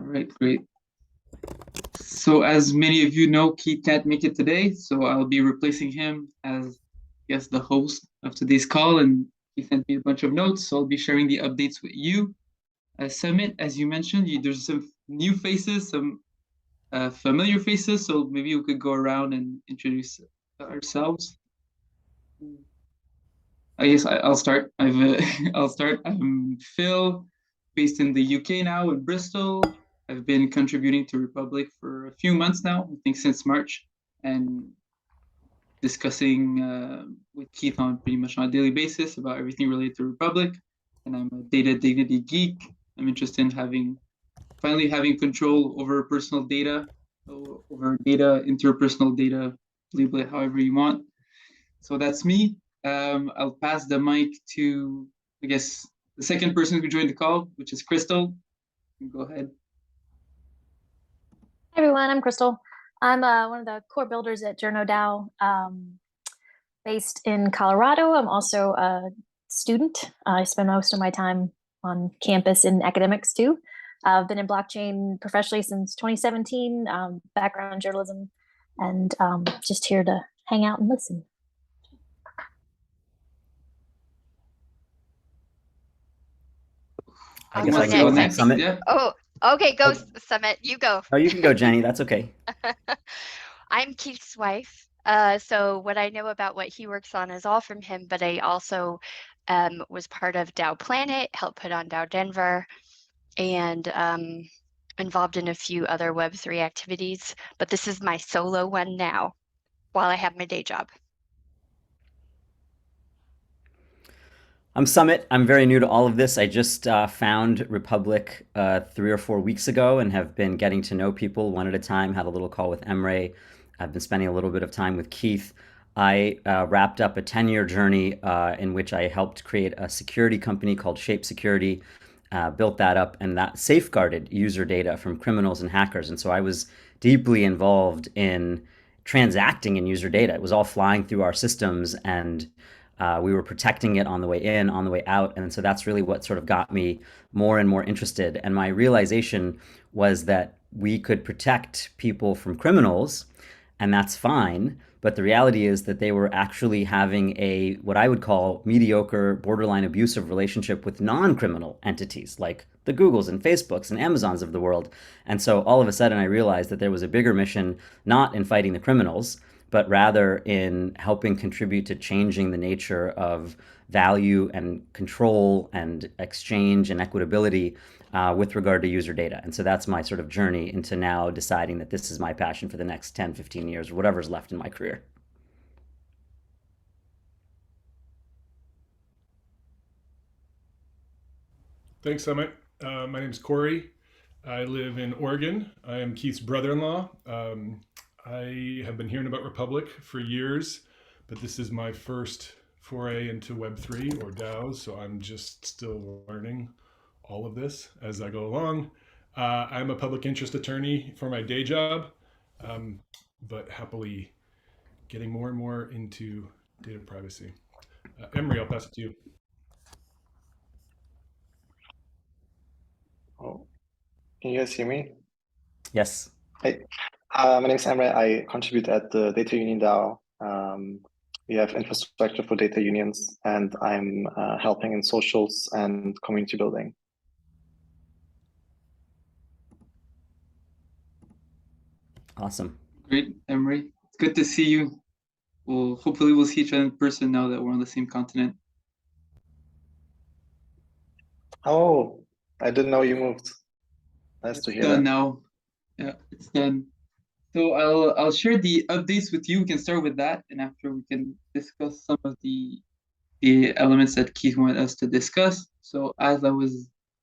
All right, great. So as many of you know, Keith can't make it today, so I'll be replacing him as, I guess, the host of today's call, and he sent me a bunch of notes, so I'll be sharing the updates with you. Summit, as you mentioned, there's some new faces, some familiar faces, so maybe we could go around and introduce ourselves. I guess I'll start. I'll start. I'm Phil, based in the UK now in Bristol. I've been contributing to Republic for a few months now, I think since March, and discussing with Keith on pretty much on a daily basis about everything related to Republic. And I'm a data dignity geek. I'm interested in finally having control over personal data, over data, interpersonal data, label it however you want. So that's me. I'll pass the mic to, I guess, the second person who joined the call, which is Crystal. Go ahead. Hi everyone, I'm Crystal. I'm one of the core builders at JournoDAO, based in Colorado. I'm also a student. I spend most of my time on campus in academics too. I've been in blockchain professionally since 2017, background in journalism, and just here to hang out and listen. I guess I can go next. Summit. Yeah. Oh, okay, go Summit. You go. Oh, you can go, Jenny. That's okay. I'm Keith's wife. So what I know about what he works on is all from him, but I also was part of DAO Planet, helped put on DAO Denver, and involved in a few other Web3 activities. But this is my solo one now, while I have my day job. I'm Summit. I'm very new to all of this. I just found Republic 3 or 4 weeks ago and have been getting to know people one at a time. Had a little call with Emre. I've been spending a little bit of time with Keith. I wrapped up a 10-year journey in which I helped create a security company called Shape Security, built that up, and that safeguarded user data from criminals and hackers. And so I was deeply involved in transacting in user data. It was all flying through our systems, and we were protecting it on the way in, on the way out. And so that's really what sort of got me more and more interested. And my realization was that we could protect people from criminals, and that's fine. But the reality is that they were actually having a, what I would call, mediocre, borderline abusive relationship with non-criminal entities like the Googles and Facebooks and Amazons of the world. And so all of a sudden I realized that there was a bigger mission, not in fighting the criminals, but rather in helping contribute to changing the nature of value and control and exchange and equitability with regard to user data. And so that's my sort of journey into now deciding that this is my passion for the next 10, 15 years, or whatever's left in my career. Thanks, Summit. My name is Corey. I live in Oregon. I am Keith's brother-in-law. I have been hearing about Republic for years, but this is my first foray into Web3 or DAOs, so I'm just still learning all of this as I go along. I'm a public interest attorney for my day job, but happily getting more and more into data privacy. Emery, I'll pass it to you. Oh, can you guys hear me? Yes. Hey. My name is Emre. I contribute at the Data Union DAO. We have infrastructure for data unions, and I'm helping in socials and community building. Awesome. Great, Emery. It's good to see you. Hopefully we'll see each other in person now that we're on the same continent. Oh, I didn't know you moved. Nice to hear that. Done now. Yeah, it's done. So I'll share the updates with you. We can start with that, and after we can discuss some of the elements that Keith wanted us to discuss. So as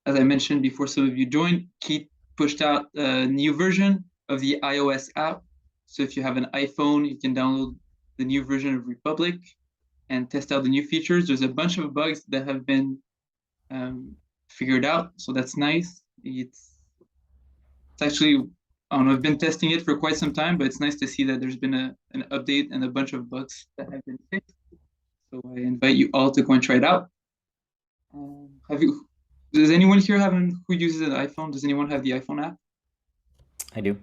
I mentioned before some of you joined, Keith pushed out a new version of the iOS app. So if you have an iPhone, you can download the new version of Republic and test out the new features. There's a bunch of bugs that have been figured out, so that's nice. It's actually, I don't know, I've been testing it for quite some time, but it's nice to see that there's been an update and a bunch of bugs that have been fixed. So I invite you all to go and try it out. Does anyone here who uses an iPhone? Does anyone have the iPhone app? I do.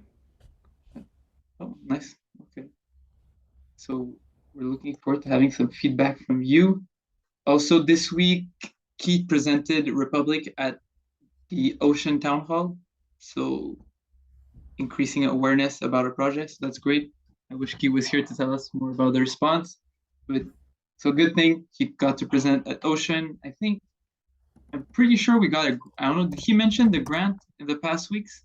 Oh, nice. Okay. So we're looking forward to having some feedback from you. Also, this week, Keith presented Republic at the Ocean Town Hall. So increasing awareness about our project. So that's great. I wish Keith was here to tell us more about the response. But so good thing he got to present at Ocean. I'm pretty sure we got I don't know, did he mention the grant in the past weeks?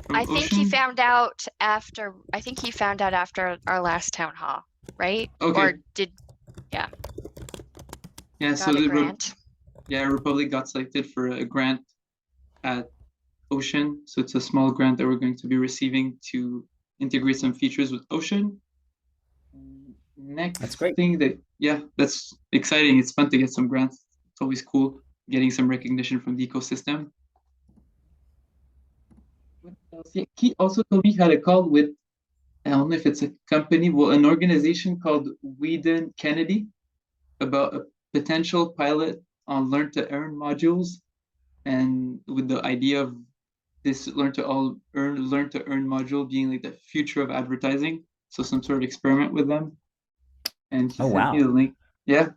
From I think he Ocean? found out after our last town hall, right? Okay. Or did Yeah, got so a the grant? Republic got selected for a grant at Ocean. So it's a small grant that we're going to be receiving to integrate some features with Ocean. Next That's great. thing that's exciting. It's fun to get some grants. It's always cool getting some recognition from the ecosystem. What else? Yeah, he also told me he had a call with, I don't know if it's a company, well, an organization called Whedon Kennedy about a potential pilot on learn to earn modules, and with the idea of this learn to earn module being like the future of advertising. So some sort of experiment with them. And he Oh, sent me wow. the link. Yeah,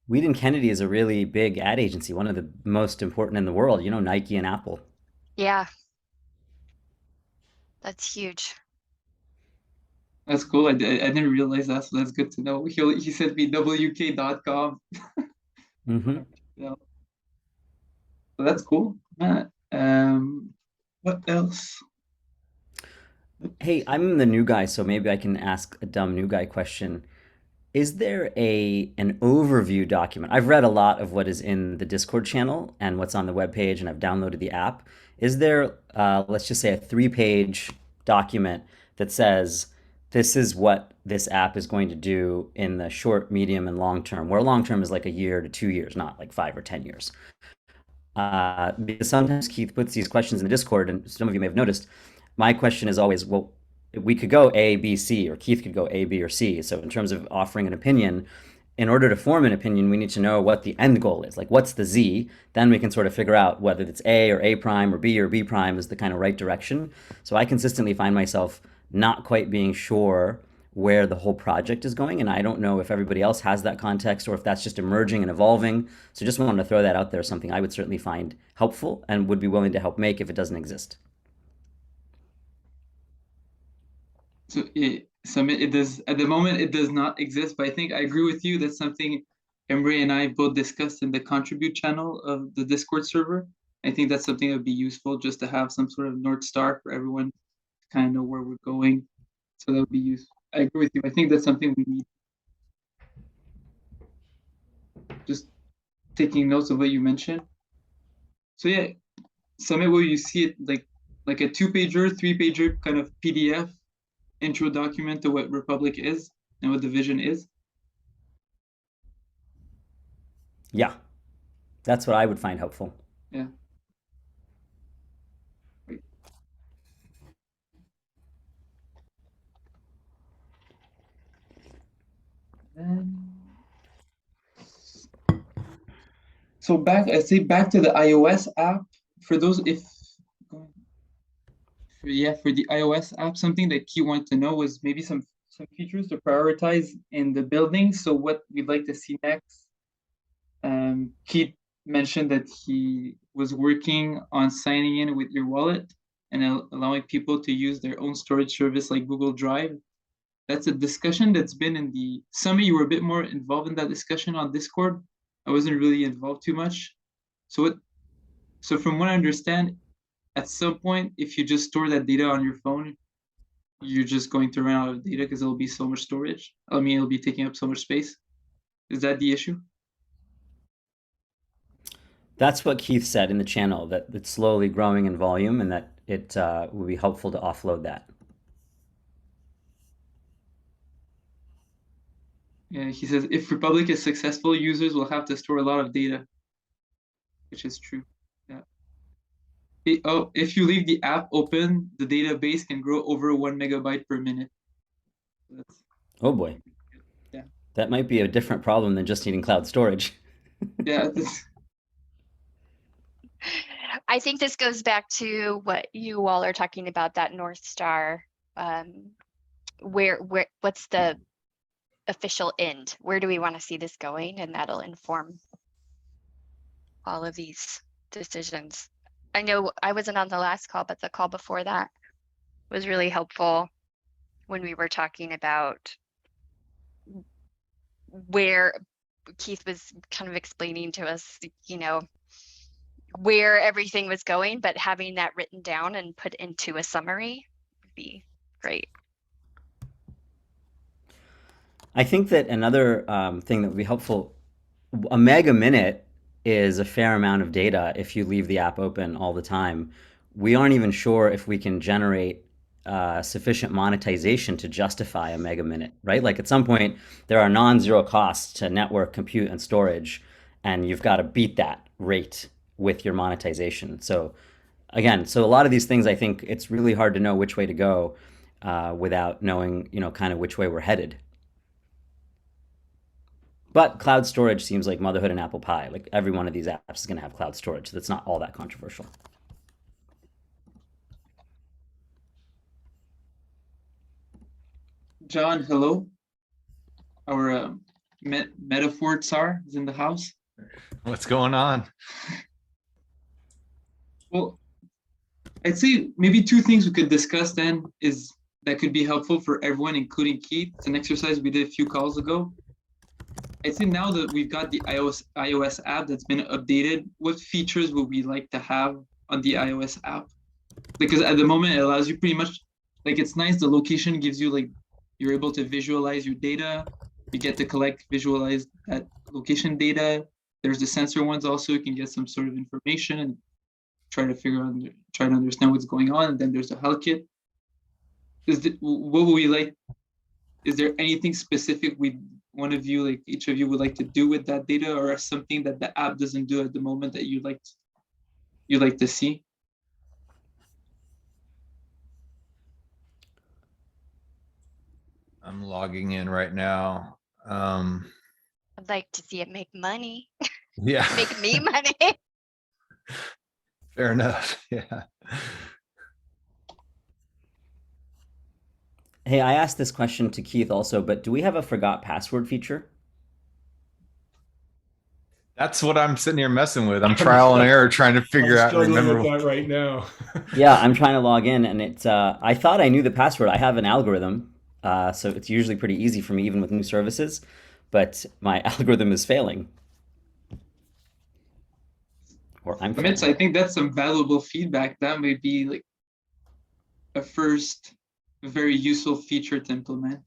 Weeden Kennedy is a really big ad agency, one of the most important in the world, you know, Nike and Apple. Yeah, that's huge. that's cool. I didn't realize that, so that's good to know. He sent me wk.com. Hmm. Yeah, so that's cool. What else? Hey, I'm the new guy, so maybe I can ask a dumb new guy question. Is there an overview document? I've read a lot of what is in the Discord channel and what's on the webpage, and I've downloaded the app. Is there, let's just say, a three-page document that says this is what this app is going to do in the short, medium, and long term, where long term is like a year to 2 years, not like 5 or 10 years? Because sometimes Keith puts these questions in the Discord, and some of you may have noticed. My question is always, well, we could go A, B, C, or Keith could go A, B, or C. So in terms of offering an opinion, in order to form an opinion, we need to know what the end goal is. Like, what's the Z? Then we can sort of figure out whether it's A or A prime or B prime is the kind of right direction. So I consistently find myself not quite being sure where the whole project is going. And I don't know if everybody else has that context or if that's just emerging and evolving. So just wanted to throw that out there, something I would certainly find helpful and would be willing to help make if it doesn't exist. So it does at the moment it does not exist, but I think I agree with you. That's something Emre and I both discussed in the contribute channel of the Discord server. I think that's something that would be useful just to have some sort of North Star for everyone to kind of know where we're going. So that would be useful. I agree with you. I think that's something we need. Just taking notes of what you mentioned. So yeah, Summit, will you see it like a 2-pager, 3-pager kind of PDF intro document to what Republic is and what the vision is? Yeah, that's what I would find helpful. Yeah. Great. Then, so I say back to the iOS app. For those, for the iOS app, something that Key wanted to know was maybe some features to prioritize in the building. So what we'd like to see next. Keith mentioned that he was working on signing in with your wallet and allowing people to use their own storage service like Google Drive. That's a discussion that's been in the summit. You were a bit more involved in that discussion on Discord. I wasn't really involved too much. So from what I understand, at some point, if you just store that data on your phone, you're just going to run out of data because it'll be so much storage. I mean, it'll be taking up so much space. Is that the issue? That's what Keith said in the channel, that it's slowly growing in volume and that it would be helpful to offload that. Yeah, he says if Republic is successful, users will have to store a lot of data, which is true. Yeah. If you leave the app open, the database can grow over 1 megabyte per minute. That's, Oh boy, yeah. that might be a different problem than just needing cloud storage. Yeah. I think this goes back to what you all are talking about, that North Star. What's the official end? Where do we want to see this going? And that'll inform all of these decisions. I know I wasn't on the last call, but the call before that was really helpful when we were talking about where Keith was kind of explaining to us, you know, where everything was going, but having that written down and put into a summary would be great. I think that another thing that would be helpful, a meg a minute is a fair amount of data if you leave the app open all the time. We aren't even sure if we can generate sufficient monetization to justify a meg a minute, right? Like at some point, there are non-zero costs to network, compute, and storage, and you've got to beat that rate with your monetization. So again, so a lot of these things, I think it's really hard to know which way to go without knowing, you know, kind of which way we're headed. But cloud storage seems like motherhood and apple pie. Like every one of these apps is going to have cloud storage. So that's not all that controversial. John, hello. Our metaphor tsar is in the house. What's going on? Well, I'd say maybe two things we could discuss then is that could be helpful for everyone, including Keith. It's an exercise we did a few calls ago. I'd say now that we've got the iOS app that's been updated, what features would we like to have on the iOS app? Because at the moment, it allows you pretty much, like, it's nice. The location gives you, like, you're able to visualize your data. You get to visualize that location data. There's the sensor ones also. You can get some sort of information and try to understand what's going on. And then there's the health kit. What would we like? Is there anything specific one of you, like each of you, would like to do with that data, or something that the app doesn't do at the moment that you'd like to see? I'm logging in right now. I'd like to see it make money. Yeah. Make me money. Fair enough. Yeah. Hey, I asked this question to Keith also, but do we have a forgot password feature? That's what I'm sitting here messing with. I'm trial and error trying to figure out and remember. With that right now. Yeah, I'm trying to log in, and it's. I thought I knew the password. I have an algorithm, so it's usually pretty easy for me, even with new services. But my algorithm is failing, or I'm failing. Mitz, I think that's some valuable feedback. That may be like a first very useful feature to implement.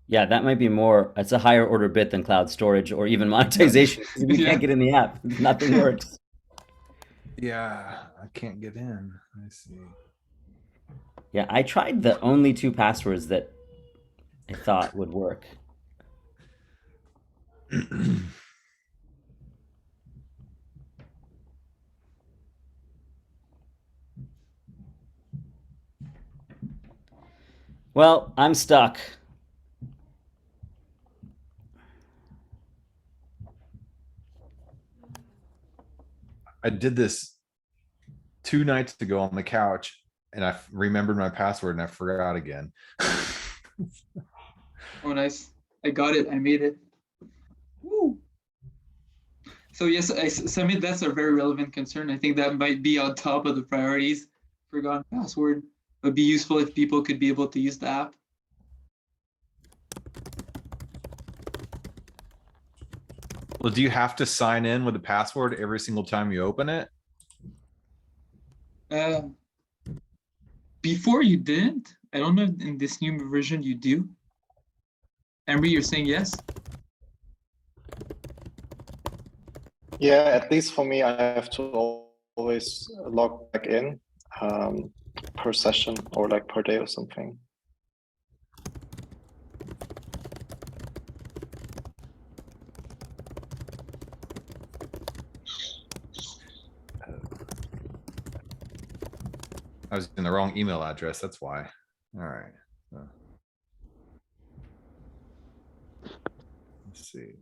Yeah, that might be more. It's a higher order bit than cloud storage or even monetization. We can't get in the app. Nothing works. Yeah, I can't get in. I see. Yeah, I tried the only two passwords that I thought would work. Well, I'm stuck. I did this 2 nights ago on the couch, and I remembered my password and I forgot again. Oh, nice. I got it. I made it. Woo. So yes, Samit, that's a very relevant concern. I think that might be on top of the priorities. Forgotten password. It would be useful if people could be able to use the app. Well, do you have to sign in with a password every single time you open it? Before you didn't. I don't know if in this new version you do. Emery, you're saying yes? Yeah, at least for me, I have to always log back in per session or like per day or something. I was in the wrong email address. That's why. All right. Let's see.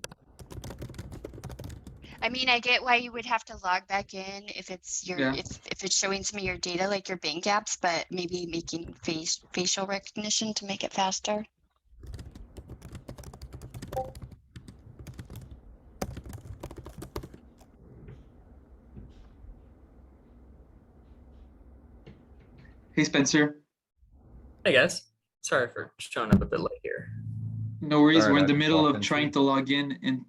I mean, I get why you would have to log back in if it's your Yeah. if it's showing some of your data like your bank apps, but maybe making facial recognition to make it faster. Hey, Spencer. Hey guys, sorry for showing up a bit late here. No worries. Sorry, We're in I the just middle walked of into trying it. to log in and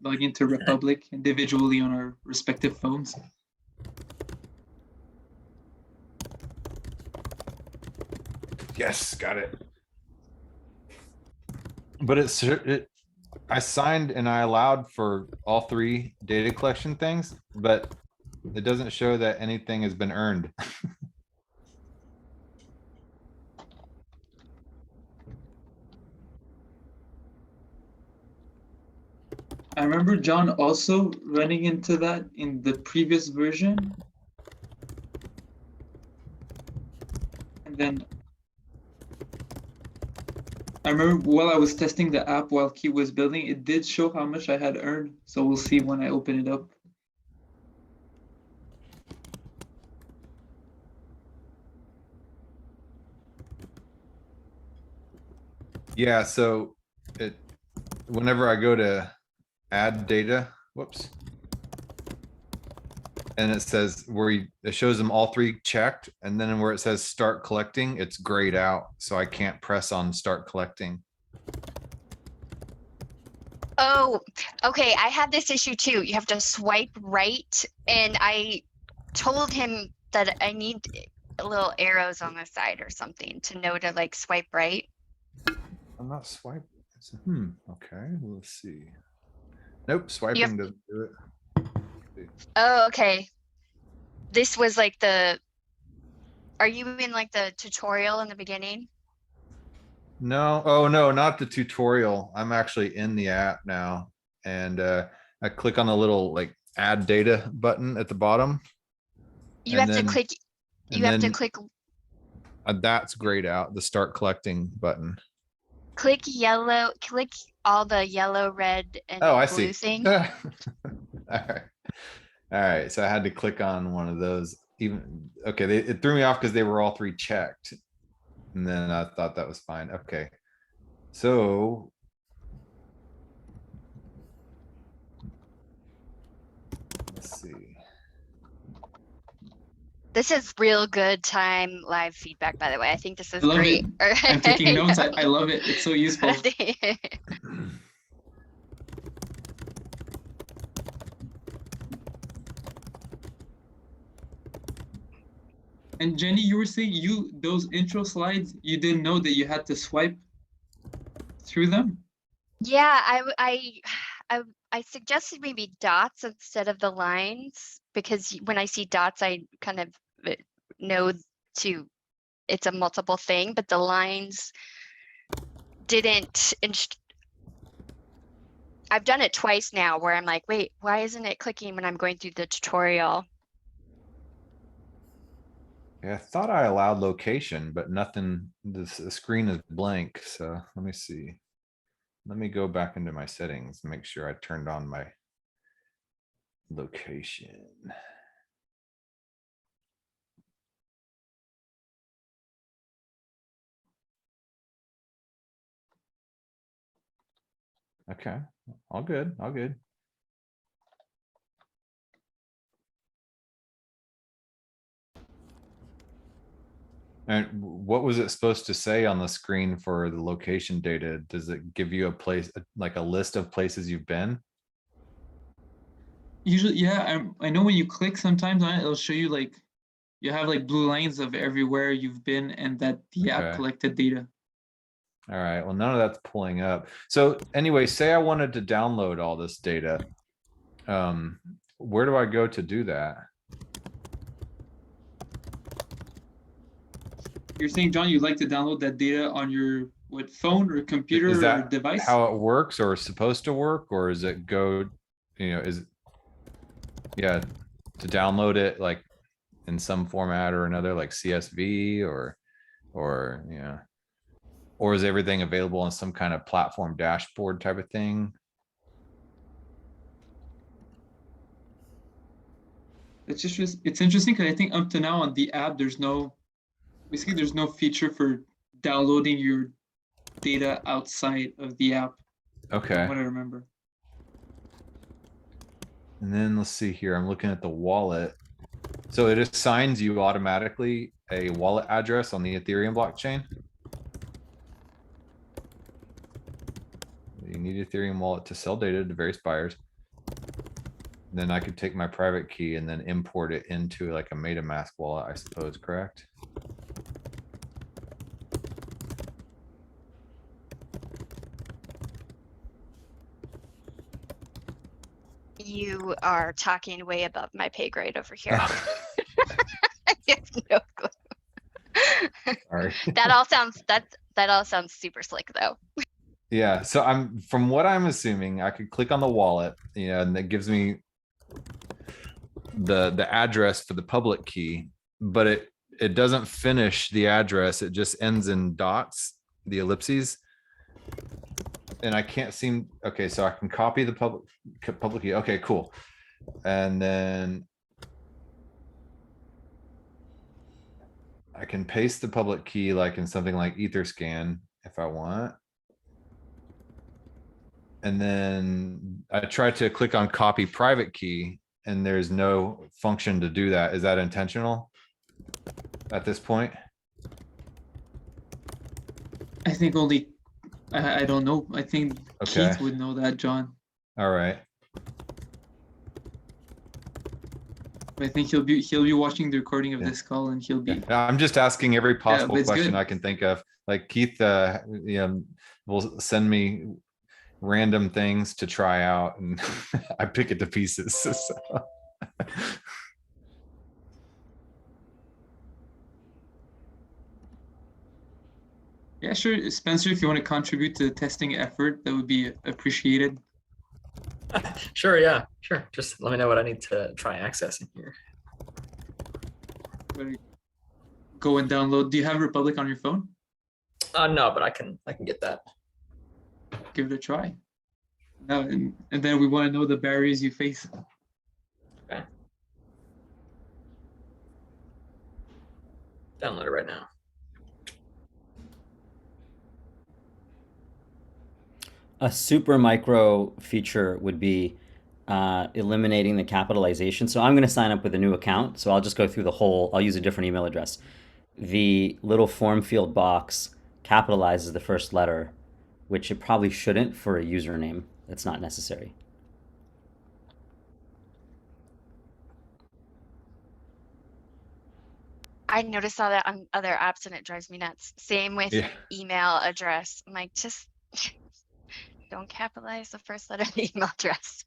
log into Republic individually on our respective phones. Yes, got it. But I signed and I allowed for all 3 data collection things, but it doesn't show that anything has been earned. I remember John also running into that in the previous version. And then I remember while I was testing the app while Key was building, it did show how much I had earned. So we'll see when I open it up. Yeah, so whenever I go to add data, whoops. And it says it shows them all 3 checked, and then where it says start collecting, it's grayed out, so I can't press on start collecting. Oh, okay. I had this issue too. You have to swipe right, and I told him that I need little arrows on the side or something to know to like swipe right. I'm not swiping. Okay, let's see. Nope, have- swiping doesn't do it. Oh, okay. This was like are you in like the tutorial in the beginning? No, oh no, not the tutorial. I'm actually in the app now. And I click on the little like add data button at the bottom. You And have to then- click, and you have to then- click That's grayed out, the start collecting button. click all the yellow, red, and Oh, I blue see. thing. Alright. Alright, so I had to click on one of those okay, it threw me off because they were all 3 checked. And then I thought that was fine. Okay. So. Let's see. This is real good time live feedback, by the way. I think this is I love great. it. I'm taking notes. I love it. It's so useful. And Jenny, you were saying those intro slides, you didn't know that you had to swipe through them? Yeah, I suggested maybe dots instead of the lines, because when I see dots, I kind of know it's a multiple thing, but the lines didn't. I've done it twice now where I'm like, wait, why isn't it clicking when I'm going through the tutorial? Yeah, I thought I allowed location, but nothing, the screen is blank, so let me see. Let me go back into my settings and make sure I turned on my location. Okay, all good, all good. And what was it supposed to say on the screen for the location data? Does it give you a place, like a list of places you've been? Usually, yeah, I know when you click sometimes on it, it'll show you like, you have like blue lines of everywhere you've been and that the app Okay. collected data. All right, well, none of that's pulling up. So anyway, say I wanted to download all this data. Where do I go to do that? You're saying, John, you'd like to download that data on your phone or computer Is or that device? how it works or is supposed to work, or is it go, yeah, to download it like in some format or another, like CSV or or is everything available on some kind of platform dashboard type of thing? it's interesting because I think up to now on the app, there's no feature for downloading your data outside of the app, Okay. from what I remember. And then let's see here. I'm looking at the wallet. So it assigns you automatically a wallet address on the Ethereum blockchain. You need Ethereum wallet to sell data to various buyers. Then I could take my private key and then import it into like a MetaMask wallet, I suppose, correct? You are talking way above my pay grade over here. I have no clue. Sorry. That all sounds super slick though. Yeah, so from what I'm assuming, I could click on the wallet, and that gives me the address for the public key, but it doesn't finish the address. It just ends in dots, the ellipses. And I can't seem, okay, so I can copy the public key. Okay, cool. And then I can paste the public key like in something like Etherscan if I want. And then I tried to click on copy private key and there's no function to do that. Is that intentional at this point? I think only, I don't know. I think Okay. Keith would know that, John. All right. I think he'll be watching the recording of this call and he'll be. I'm just asking every possible it's question good. I can think of. Like Keith, will send me random things to try out and I pick it to pieces. So. Yeah, sure. Spencer, if you want to contribute to the testing effort, that would be appreciated. Sure, yeah, sure. Just let me know what I need to try accessing here. Go and download. Do you have Republic on your phone? No, but I can get that. Give it a try. No, and then we want to know the barriers you face. Okay. Download it right now. A super micro feature would be eliminating the capitalization. So I'm going to sign up with a new account. So I'll just go through the whole, I'll use a different email address. The little form field box capitalizes the first letter, which it probably shouldn't for a username. That's not necessary. I noticed all that on other apps and it drives me nuts. Same with email address. I'm like, just don't capitalize the first letter of the email address.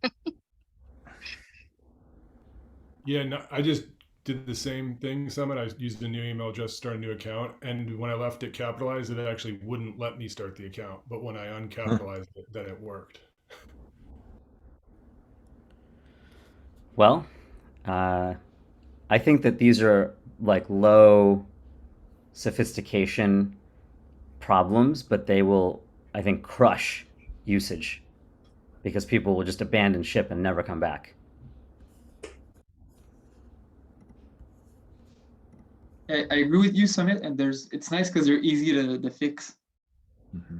Yeah, no, I just did the same thing, Summit. I used a new email address to start a new account. And when I left it capitalized, it actually wouldn't let me start the account. But when I uncapitalized it, then it worked. Well, I think that these are like low sophistication problems, but they will, I think, crush usage because people will just abandon ship and never come back. I agree with you, Summit, and it's nice because they're easy to fix. Mm-hmm.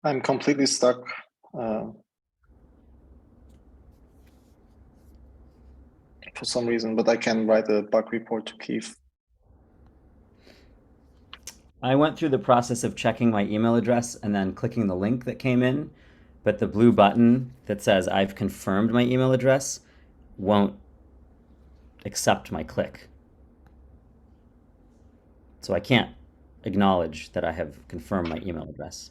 I'm completely stuck. For some reason, but I can write a bug report to Keith. I went through the process of checking my email address and then clicking the link that came in, but the blue button that says I've confirmed my email address won't accept my click. So I can't acknowledge that I have confirmed my email address.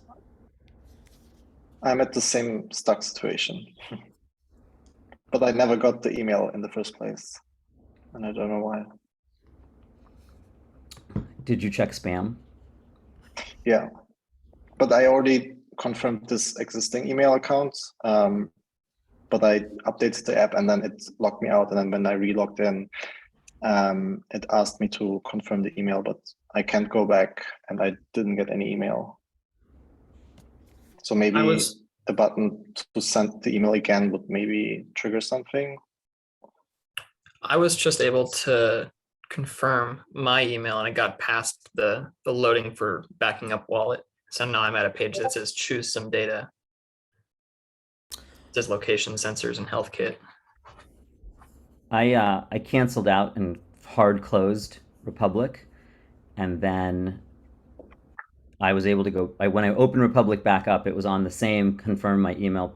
I'm at the same stuck situation. But I never got the email in the first place. And I don't know why. Did you check spam? Yeah. But I already confirmed this existing email account. But I updated the app and then it locked me out. And then when I re-logged in, it asked me to confirm the email, but I can't go back and I didn't get any email. So maybe a button to send the email again would maybe trigger something. I was just able to confirm my email and I got past the loading for backing up wallet. So now I'm at a page that says choose some data. It says location sensors and health kit. I canceled out and hard closed Republic, and then I was able to go. When I opened Republic back up, it was on the same confirm my email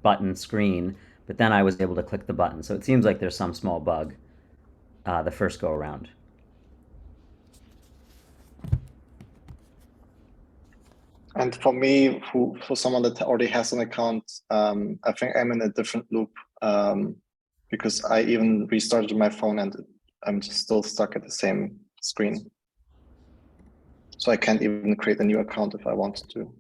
button screen, but then I was able to click the button. So it seems like there's some small bug the first go around. And for me, for someone that already has an account, I think I'm in a different loop because I even restarted my phone and I'm just still stuck at the same screen. So I can't even create a new account if I wanted to.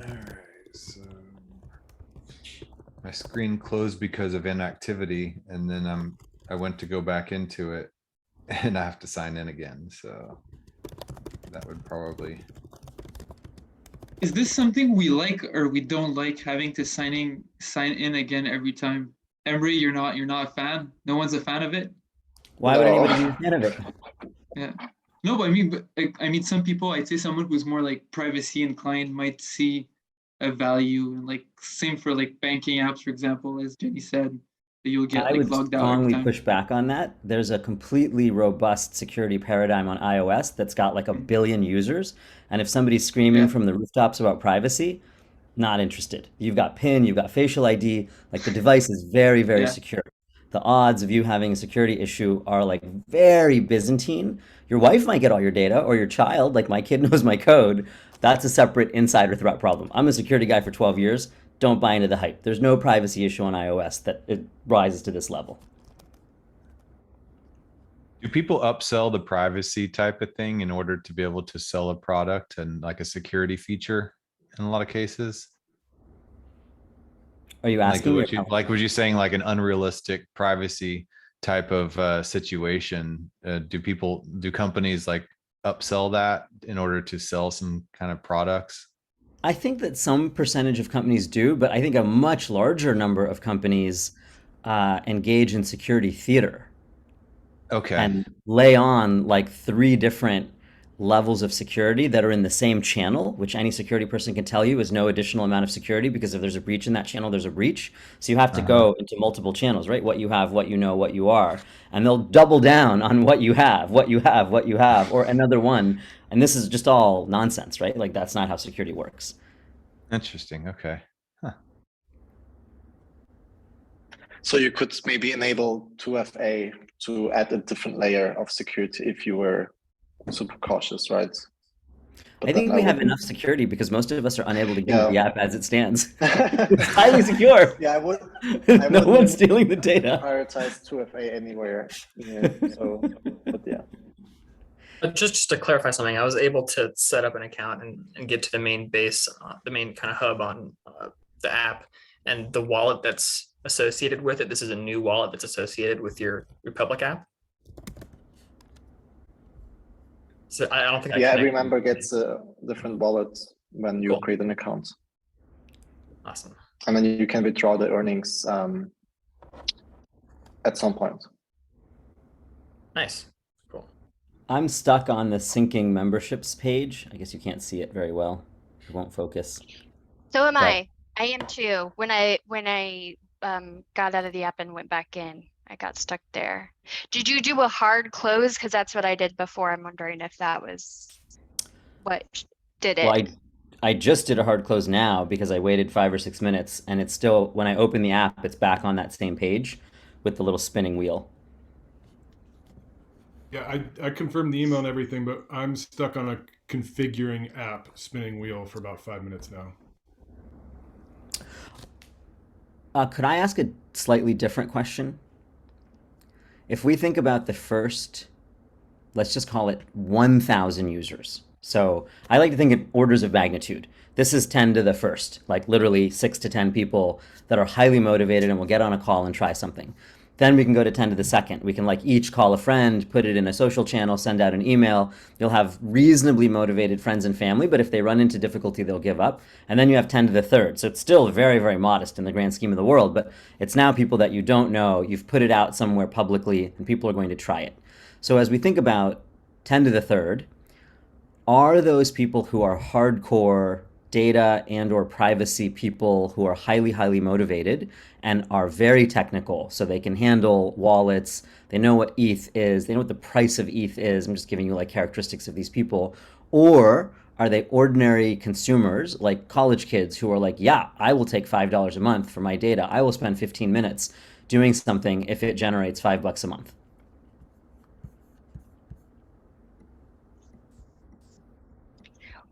All right, so my screen closed because of inactivity, and then I went to go back into it, and I have to sign in again. So that would probably. Is this something we like or we don't like, having to sign in again every time? Emery, you're not a fan? No one's a fan of it? Why would No. anybody be a fan of it? Yeah. No, but I mean, some people, I'd say someone who's more like privacy inclined might see a value, and like same for like banking apps, for example, as Jenny said, that you'll get I like would logged out every strongly time. push back on that. There's a completely robust security paradigm on iOS that's got like 1 billion users. And if somebody's screaming Yeah. from the rooftops about privacy, not interested. You've got PIN, you've got facial ID, like the device is very, very Yeah. secure. The odds of you having a security issue are like very Byzantine. Your wife might get all your data, or your child, like my kid knows my code. That's a separate insider threat problem. I'm a security guy for 12 years. Don't buy into the hype. There's no privacy issue on iOS that it rises to this level. Do people upsell the privacy type of thing in order to be able to sell a product and like a security feature in a lot of cases? Are you Like asking? what you like was you saying like an unrealistic privacy type of situation? Do companies like upsell that in order to sell some kind of products? I think that some percentage of companies do, but I think a much larger number of companies engage in security theater Okay. and lay on like 3 different levels of security that are in the same channel, which any security person can tell you is no additional amount of security, because if there's a breach in that channel, there's a breach. So you have to go into multiple channels, right? What you have, what you know, what you are. And they'll double down on what you have, what you have, what you have, or another one. And this is just all nonsense, right? Like that's not how security works. Interesting. Okay. So you could maybe enable 2FA to add a different layer of security if you were super cautious, right? But I think then we have wouldn't- enough security because most of us are unable to get Yeah. the app as it stands. It's highly secure. Yeah, I No wouldn't one's stealing the data. prioritize 2FA anywhere. Yeah, so, but yeah. Just to clarify something, I was able to set up an account and get to the main base, the main kind of hub on the app, and the wallet that's associated with it. This is a new wallet that's associated with your Republic app. So I don't think I Yeah, every connected. member gets a different wallet when you Cool. create an account. Awesome. And then you can withdraw the earnings at some point. Nice. Cool. I'm stuck on the syncing memberships page. I guess you can't see it very well. It won't focus. So am But- I. I am too. When I got out of the app and went back in, I got stuck there. Did you do a hard close? Because that's what I did before. I'm wondering if that was what did it. Well, I just did a hard close now because I waited 5 or 6 minutes, and it's still, when I open the app, it's back on that same page with the little spinning wheel. Yeah, I confirmed the email and everything, but I'm stuck on a configuring app spinning wheel for about 5 minutes now. Could I ask a slightly different question? If we think about the first, let's just call it 1,000 users. So I like to think in orders of magnitude. This is 10 to the first, like literally 6 to 10 people that are highly motivated and will get on a call and try something. Then we can go to 10 to the second. We can like each call a friend, put it in a social channel, send out an email. You'll have reasonably motivated friends and family, but if they run into difficulty, they'll give up. And then you have 10 to the third. So it's still very, very modest in the grand scheme of the world, but it's now people that you don't know. You've put it out somewhere publicly and people are going to try it. So as we think about 10 to the third, are those people who are hardcore data and or privacy people who are highly, highly motivated and are very technical, so they can handle wallets, they know what ETH is, they know what the price of ETH is. I'm just giving you like characteristics of these people. Or are they ordinary consumers like college kids who are like, yeah, I will take $5 a month for my data. I will spend 15 minutes doing something if it generates $5 a month.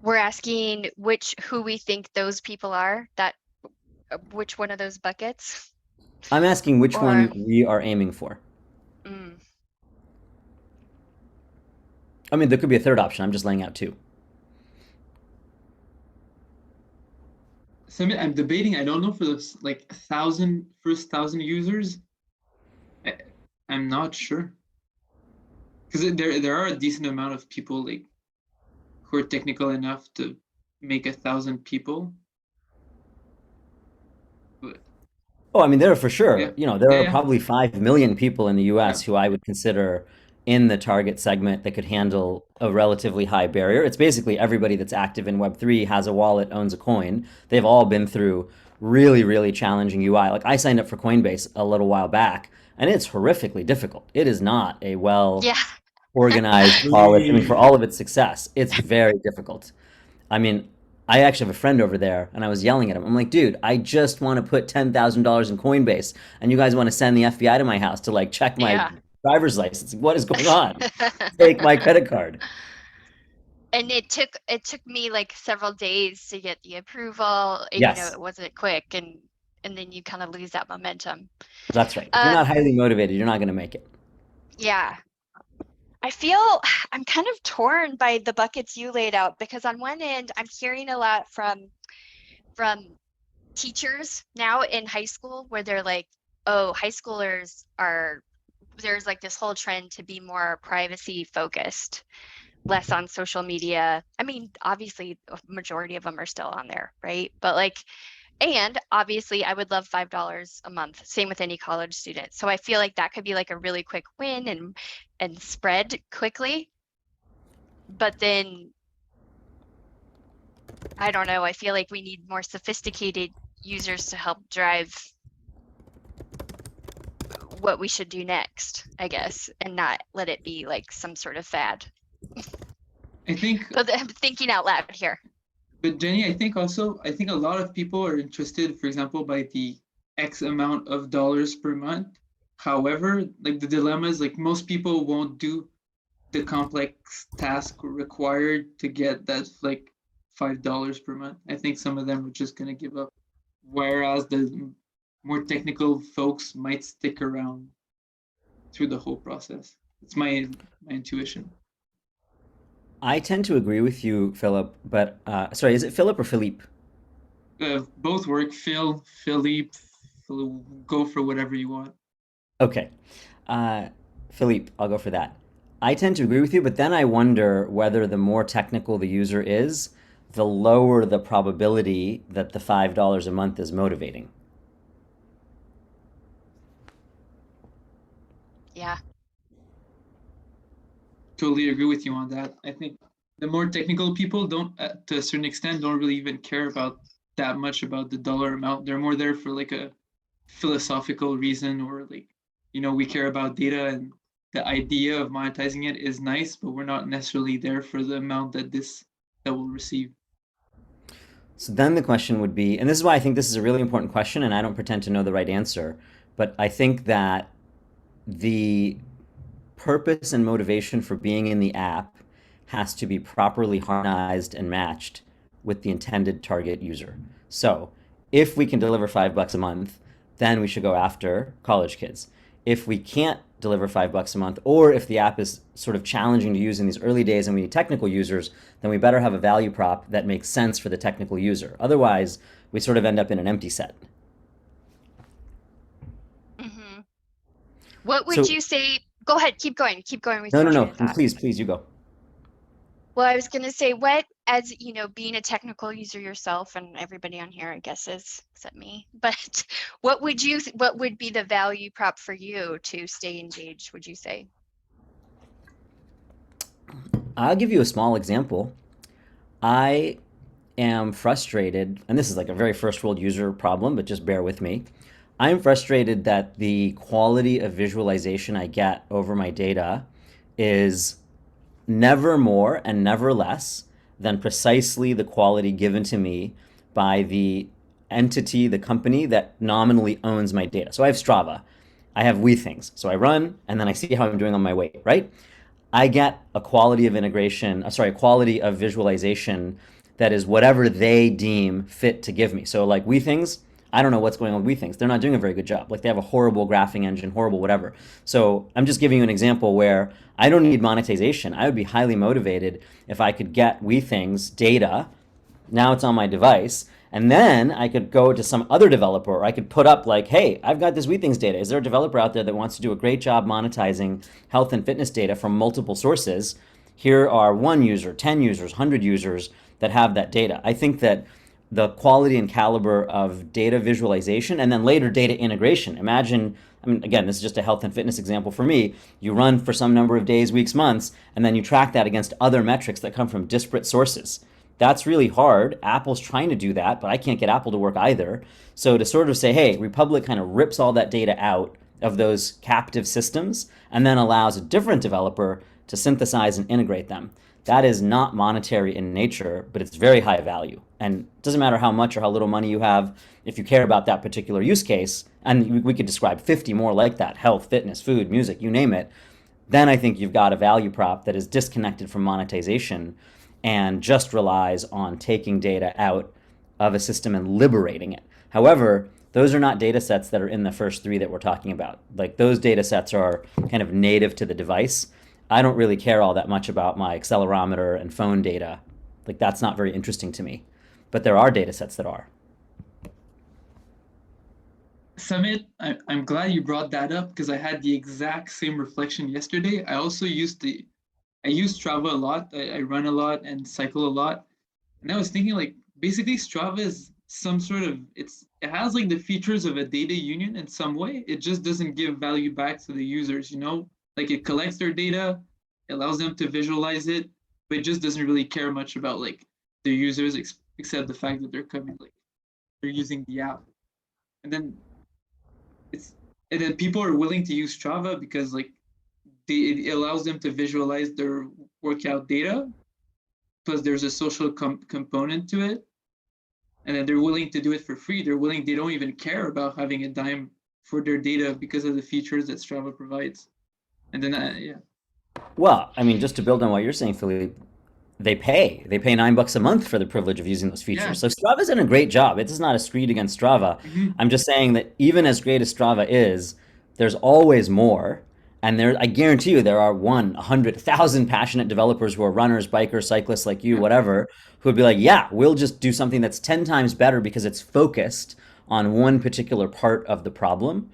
We're asking who we think those people are, that which one of those buckets? I'm asking which Or- one we are aiming for. Mm, I mean, there could be a third option. I'm just laying out two. So I'm debating. I don't know for this like first thousand users. I'm not sure because there are a decent amount of people like who are technical enough to make 1,000 people. But Oh, I mean, there are for sure. Yeah. You know, there are Yeah. probably 5 million people in the US who I would consider in the target segment that could handle a relatively high barrier. It's basically everybody that's active in Web3, has a wallet, owns a coin. They've all been through really, really challenging UI. Like I signed up for Coinbase a little while back, and it's horrifically difficult. It is not a well yeah, organized policy. I mean, for all of its success, it's very difficult. I mean, I actually have a friend over there, and I was yelling at him. I'm like, dude, I just want to put $10,000 in Coinbase, and you guys want to send the FBI to my house to like check my Yeah. driver's license. What is going on? Take my credit card. And it took me like several days to get the approval. And, Yes. it wasn't quick, and then you kind of lose that momentum. That's right. If you're not Um, highly motivated, you're not going to make it. Yeah. I feel I'm kind of torn by the buckets you laid out, because on one end, I'm hearing a lot from teachers now in high school where they're like, oh, high schoolers there's like this whole trend to be more privacy focused, less on social media. I mean, obviously, a majority of them are still on there, right? But like, and obviously, I would love $5 a month. Same with any college student. So I feel like that could be like a really quick win and spread quickly. But then, I don't know. I feel like we need more sophisticated users to help drive what we should do next, I guess, and not let it be like some sort of fad. I think, But I'm thinking out loud here. but Jenny, I think a lot of people are interested, for example, by the X amount of dollars per month. However, like the dilemma is like most people won't do the complex task required to get that like $5 per month. I think some of them are just gonna give up. Whereas the more technical folks might stick around through the whole process. It's my intuition. I tend to agree with you, Philip, but sorry, is it Philip or Philippe? Both work. Philippe, go for whatever you want. Okay. Philippe, I'll go for that. I tend to agree with you, but then I wonder whether the more technical the user is, the lower the probability that the $5 a month is motivating. Yeah. Totally agree with you on that. I think the more technical people don't, to a certain extent, don't really even care about that much about the dollar amount. They're more there for like a philosophical reason, or like, we care about data and the idea of monetizing it is nice, but we're not necessarily there for the amount that we'll receive. So then the question would be, and this is why I think this is a really important question, and I don't pretend to know the right answer, but I think that the purpose and motivation for being in the app has to be properly harmonized and matched with the intended target user. So if we can deliver $5 a month, then we should go after college kids. If we can't deliver $5 a month, or if the app is sort of challenging to use in these early days and we need technical users, then we better have a value prop that makes sense for the technical user. Otherwise, we sort of end up in an empty set. Mm-hmm. What would So you say? Go ahead, keep going with no, your no, train no. of thought. Please, you go. Well, I was going to say, what, as you know, being a technical user yourself, and everybody on here, I guess, is except me, but what would be the value prop for you to stay engaged, would you say? I'll give you a small example. I am frustrated, and this is like a very first world user problem, but just bear with me. I'm frustrated that the quality of visualization I get over my data is never more and never less than precisely the quality given to me by the entity, the company that nominally owns my data. So I have Strava, I have WeThings. So I run and then I see how I'm doing on my weight, right? I get a quality of integration, a quality of visualization that is whatever they deem fit to give me. So like WeThings, I don't know what's going on with WeThings. They're not doing a very good job. Like they have a horrible graphing engine, horrible whatever. So I'm just giving you an example where I don't need monetization. I would be highly motivated if I could get WeThings data. Now it's on my device. And then I could go to some other developer, or I could put up like, hey, I've got this WeThings data. Is there a developer out there that wants to do a great job monetizing health and fitness data from multiple sources? Here are 1 user, 10 users, 100 users that have that data. I think that the quality and caliber of data visualization and then later data integration. Imagine, I mean, again, this is just a health and fitness example for me. You run for some number of days, weeks, months, and then you track that against other metrics that come from disparate sources. That's really hard. Apple's trying to do that, but I can't get Apple to work either. So to sort of say, hey, Republic kind of rips all that data out of those captive systems and then allows a different developer to synthesize and integrate them. That is not monetary in nature, but it's very high value. And it doesn't matter how much or how little money you have, if you care about that particular use case, and we could describe 50 more like that, health, fitness, food, music, you name it, then I think you've got a value prop that is disconnected from monetization and just relies on taking data out of a system and liberating it. However, those are not data sets that are in the first 3 that we're talking about. Like those data sets are kind of native to the device. I don't really care all that much about my accelerometer and phone data. Like that's not very interesting to me. But there are data sets that are. Summit, I'm glad you brought that up because I had the exact same reflection yesterday. I also use Strava a lot. I run a lot and cycle a lot. And I was thinking like basically Strava is some sort of it has like the features of a data union in some way. It just doesn't give value back to the users, Like it collects their data, allows them to visualize it, but it just doesn't really care much about like their users except the fact that they're coming like they're using the app. And then people are willing to use Strava because like it allows them to visualize their workout data, plus there's a social component to it, and then they're willing to do it for free. They don't even care about having a dime for their data because of the features that Strava provides. And then yeah. Well, I mean, just to build on what you're saying, Philippe, they pay $9 a month for the privilege of using those features. Yeah. So Strava's done a great job. It is not a screed against Strava. I'm just saying that even as great as Strava is, there's always more. And I guarantee you there are 100, 1,000 passionate developers who are runners, bikers, cyclists like you, whatever, who would be like, yeah, we'll just do something that's 10 times better because it's focused on one particular part of the problem.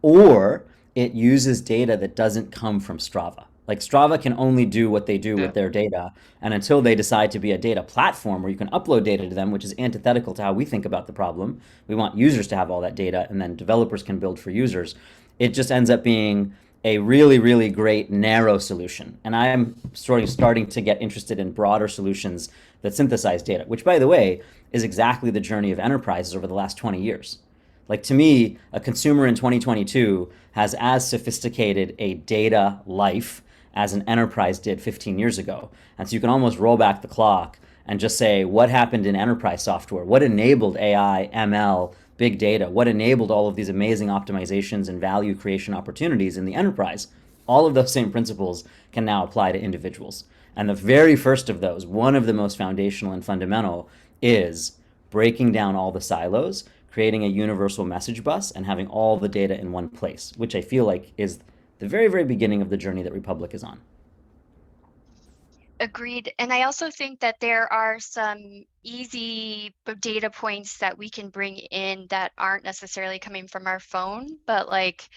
Or it uses data that doesn't come from Strava. Like Strava can only do what they do with their data. And until they decide to be a data platform where you can upload data to them, which is antithetical to how we think about the problem, we want users to have all that data and then developers can build for users. It just ends up being a really, really great narrow solution. And I am starting to get interested in broader solutions that synthesize data, which by the way, is exactly the journey of enterprises over the last 20 years. Like to me, a consumer in 2022 has as sophisticated a data life as an enterprise did 15 years ago. And so you can almost roll back the clock and just say, what happened in enterprise software? What enabled AI, ML, big data? What enabled all of these amazing optimizations and value creation opportunities in the enterprise? All of those same principles can now apply to individuals. And the very first of those, one of the most foundational and fundamental, is breaking down all the silos, creating a universal message bus, and having all the data in one place, which I feel like is the very, very beginning of the journey that Republic is on. Agreed. And I also think that there are some easy data points that we can bring in that aren't necessarily coming from our phone, but like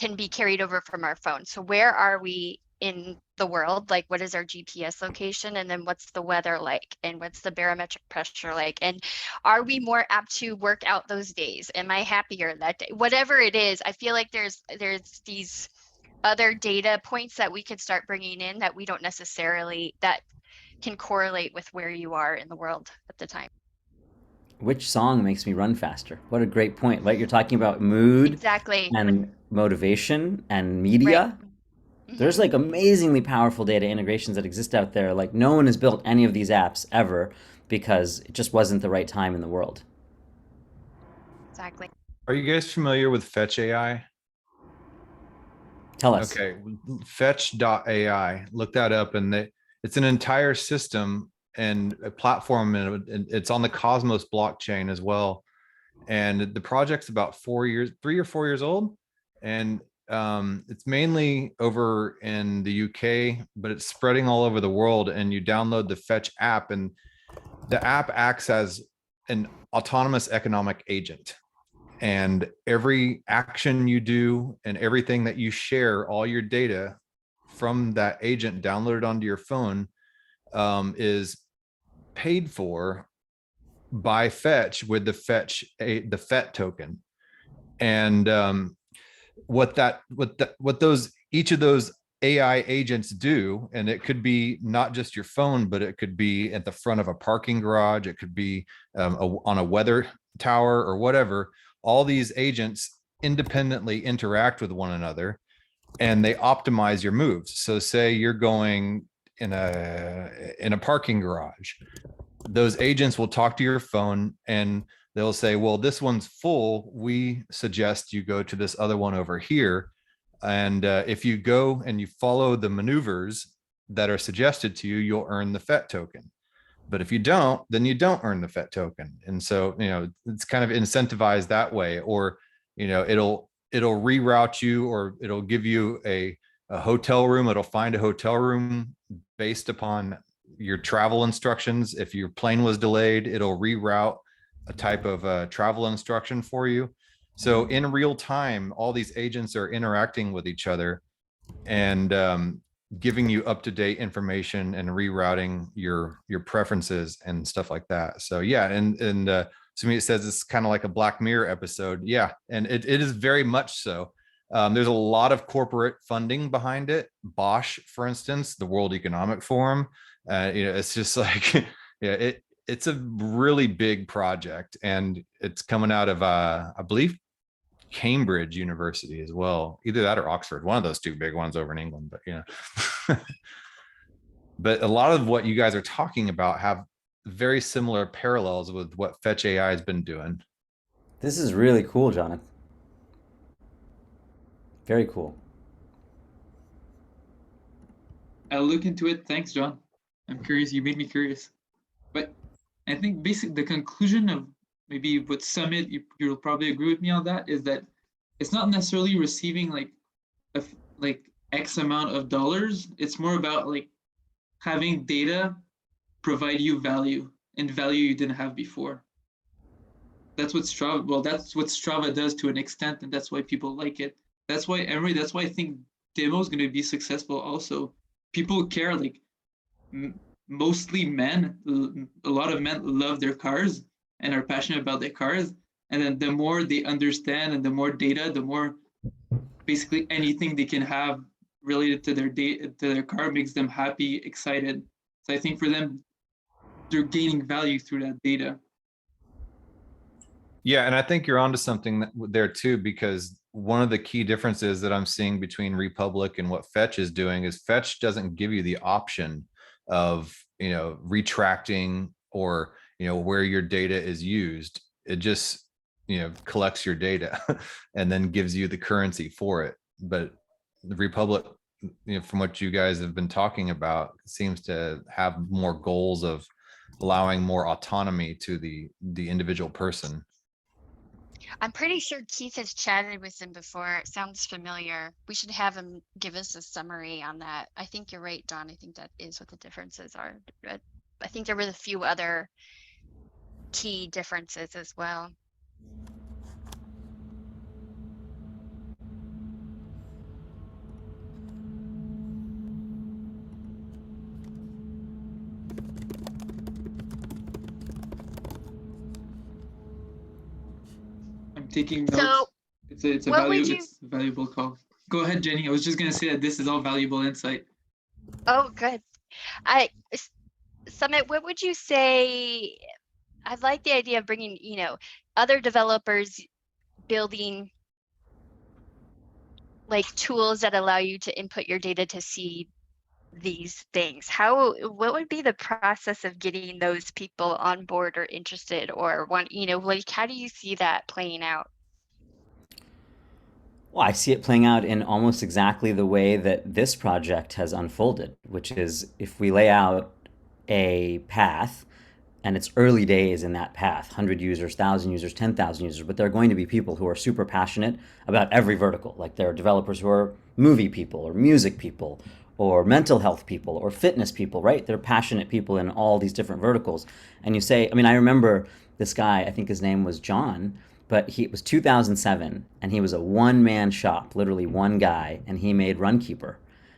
can be carried over from our phone. So where are we in the world? Like, what is our GPS location? And then what's the weather like? And what's the barometric pressure like? And are we more apt to work out those days? Am I happier that day? Whatever it is, I feel like there's these other data points that we could start bringing in that we don't necessarily, that can correlate with where you are in the world at the time. Which song makes me run faster? What a great point, right? You're talking about mood Exactly. and motivation and media. Right. There's like amazingly powerful data integrations that exist out there. Like no one has built any of these apps ever because it just wasn't the right time in the world. Exactly. Are you guys familiar with Fetch AI? Tell us. Okay, fetch.ai, look that up, and it's an entire system and a platform, and it's on the Cosmos blockchain as well. And the project's about 3 or 4 years old, and it's mainly over in the UK, but it's spreading all over the world. And you download the Fetch app, and the app acts as an autonomous economic agent. And every action you do and everything that you share, all your data from that agent downloaded onto your phone, is paid for by Fetch with the FET token. And each of those AI agents do, and it could be not just your phone, but it could be at the front of a parking garage, it could be on a weather tower or whatever. All these agents independently interact with one another, and they optimize your moves. So say you're going in a parking garage, those agents will talk to your phone and they'll say, well, this one's full, we suggest you go to this other one over here. And if you go and you follow the maneuvers that are suggested to you, you'll earn the FET token. But if you don't, then you don't earn the FET token. And so, it's kind of incentivized that way. Or, it'll reroute you, or it'll give you a hotel room. It'll find a hotel room based upon your travel instructions. If your plane was delayed, it'll reroute a type of travel instruction for you. So in real time, all these agents are interacting with each other and giving you up-to-date information and rerouting your preferences and stuff like that. So yeah, and Sumit says it's kind of like a Black Mirror episode. Yeah, and it is very much so. There's a lot of corporate funding behind it. Bosch, for instance, the World Economic Forum. It's just like, yeah, it's a really big project, and it's coming out of I believe Cambridge University as well, either that or Oxford, one of those two big ones over in England. But but a lot of what you guys are talking about have very similar parallels with what Fetch AI has been doing. This is really cool, Jonathan. Very cool. I'll look into it. Thanks, John. I'm curious. You made me curious. But I think basically the conclusion of maybe what Summit, you'll probably agree with me on that, is that it's not necessarily receiving like X amount of dollars. It's more about like having data provide you value, and value you didn't have before. That's what Strava does to an extent, and that's why people like it. That's why I think demo is going to be successful also. People care, like mostly men, a lot of men love their cars and are passionate about their cars. And then the more they understand and the more data, the more basically anything they can have related to their car makes them happy, excited. So I think for them, they're gaining value through that data. Yeah, and I think you're onto something there too, because one of the key differences that I'm seeing between Republic and what Fetch is doing is Fetch doesn't give you the option of, retracting or, where your data is used. It just, collects your data and then gives you the currency for it. But the Republic, from what you guys have been talking about, seems to have more goals of allowing more autonomy to the individual person. I'm pretty sure Keith has chatted with him before. It sounds familiar. We should have him give us a summary on that. I think you're right, Don. I think that is what the differences are. I think there were a few other key differences as well. taking So notes. It's what would you? it's a valuable call. Go ahead, Jenny. I was just gonna say that this is all valuable insight. Oh, good. I Summit. What would you say? I like the idea of bringing, other developers building like tools that allow you to input your data to see these things. What would be the process of getting those people on board or interested or want, like how do you see that playing out? Well, I see it playing out in almost exactly the way that this project has unfolded, which is if we lay out a path and it's early days in that path 100 users, 1,000 users, 10,000 users, but there are going to be people who are super passionate about every vertical. Like there are developers who are movie people or music people or mental health people or fitness people, right? They're passionate people in all these different verticals. And you say, I mean, I remember this guy, I think his name was John, but it was 2007 and he was a one-man shop, literally one guy, and he made Runkeeper.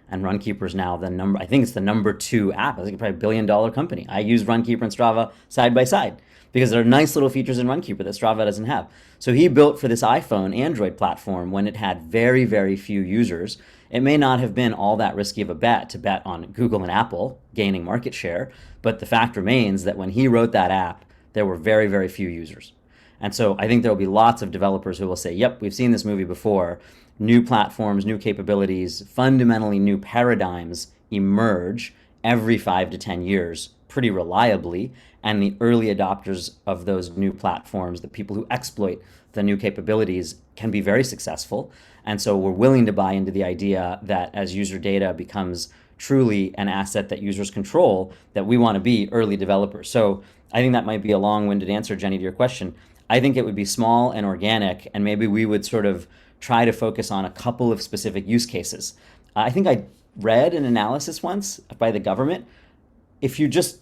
And Runkeeper is now I think it's the #2 app. I think it's probably $1 billion company. I use Runkeeper and Strava side by side because there are nice little features in Runkeeper that Strava doesn't have. So he built for this iPhone Android platform when it had very, very few users. It may not have been all that risky of a bet to bet on Google and Apple gaining market share, but the fact remains that when he wrote that app, there were very, very few users. And so I think there will be lots of developers who will say, yep, we've seen this movie before. New platforms, new capabilities, fundamentally new paradigms emerge every 5 to 10 years pretty reliably. And the early adopters of those new platforms, the people who exploit the new capabilities, can be very successful. And so we're willing to buy into the idea that as user data becomes truly an asset that users control, that we want to be early developers. So I think that might be a long-winded answer, Jenny, to your question. I think it would be small and organic, and maybe we would sort of try to focus on a couple of specific use cases. I think I read an analysis once by the government. If you just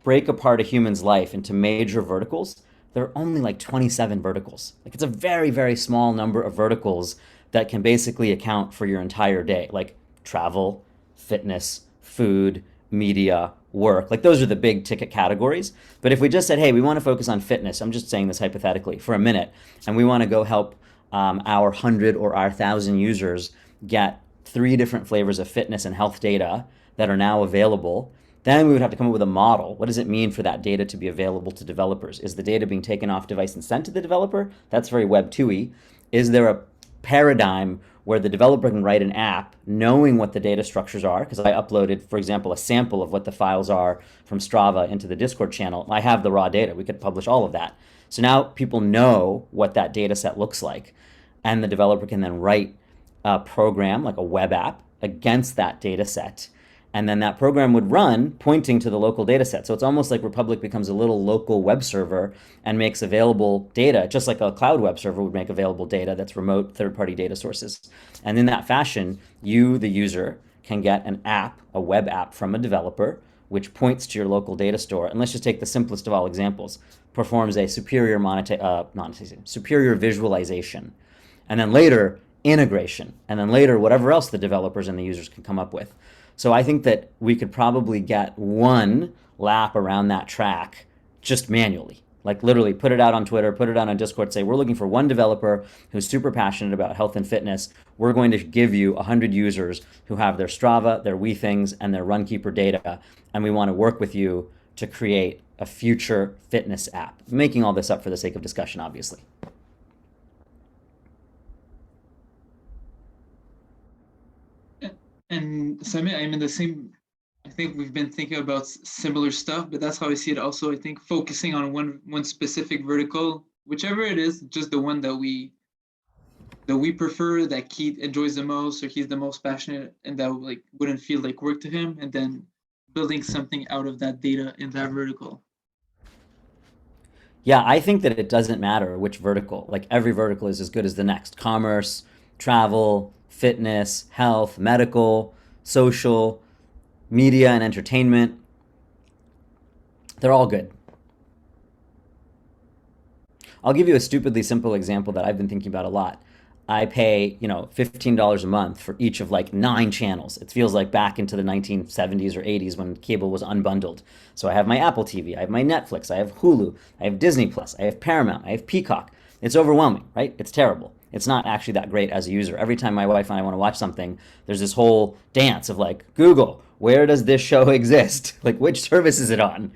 break apart a human's life into major verticals, there are only like 27 verticals. Like it's a very, very small number of verticals that can basically account for your entire day, like travel, fitness, food, media, work. Like those are the big ticket categories. But if we just said, hey, we want to focus on fitness, I'm just saying this hypothetically for a minute, and we want to go help our 100 or our 1,000 users get 3 different flavors of fitness and health data that are now available, then we would have to come up with a model. What does it mean for that data to be available to developers? Is the data being taken off device and sent to the developer? That's very Web 2y. Is there a paradigm where the developer can write an app knowing what the data structures are? Because I uploaded, for example, a sample of what the files are from Strava into the Discord channel. I have the raw data. We could publish all of that. So now people know what that data set looks like, and the developer can then write a program, like a web app, against that data set. And then that program would run pointing to the local data set. So it's almost like Republic becomes a little local web server and makes available data, just like a cloud web server would make available data that's remote third-party data sources. And in that fashion, you, the user, can get an app, a web app from a developer, which points to your local data store. And let's just take the simplest of all examples, performs a superior superior visualization. And then later, integration. And then later, whatever else the developers and the users can come up with. So I think that we could probably get one lap around that track just manually. Like literally put it out on Twitter, put it out on Discord, say, we're looking for one developer who's super passionate about health and fitness. We're going to give you 100 users who have their Strava, their WeThings, and their Runkeeper data. And we want to work with you to create a future fitness app. I'm making all this up for the sake of discussion, obviously. And Samit, I'm in the same, I think we've been thinking about similar stuff, but that's how I see it also. I think focusing on one specific vertical, whichever it is, just the one that we prefer, that Keith enjoys the most, or he's the most passionate, and that like wouldn't feel like work to him, and then building something out of that data in that vertical. Yeah, I think that it doesn't matter which vertical. Like every vertical is as good as the next. Commerce, travel, fitness, health, medical, social, media and entertainment. They're all good. I'll give you a stupidly simple example that I've been thinking about a lot. I pay, $15 a month for each of like 9 channels. It feels like back into the 1970s or 80s when cable was unbundled. So I have my Apple TV, I have my Netflix, I have Hulu, I have Disney Plus, I have Paramount, I have Peacock. It's overwhelming, right? It's terrible. It's not actually that great as a user. Every time my wife and I want to watch something, there's this whole dance of like, Google, where does this show exist? Like, which service is it on?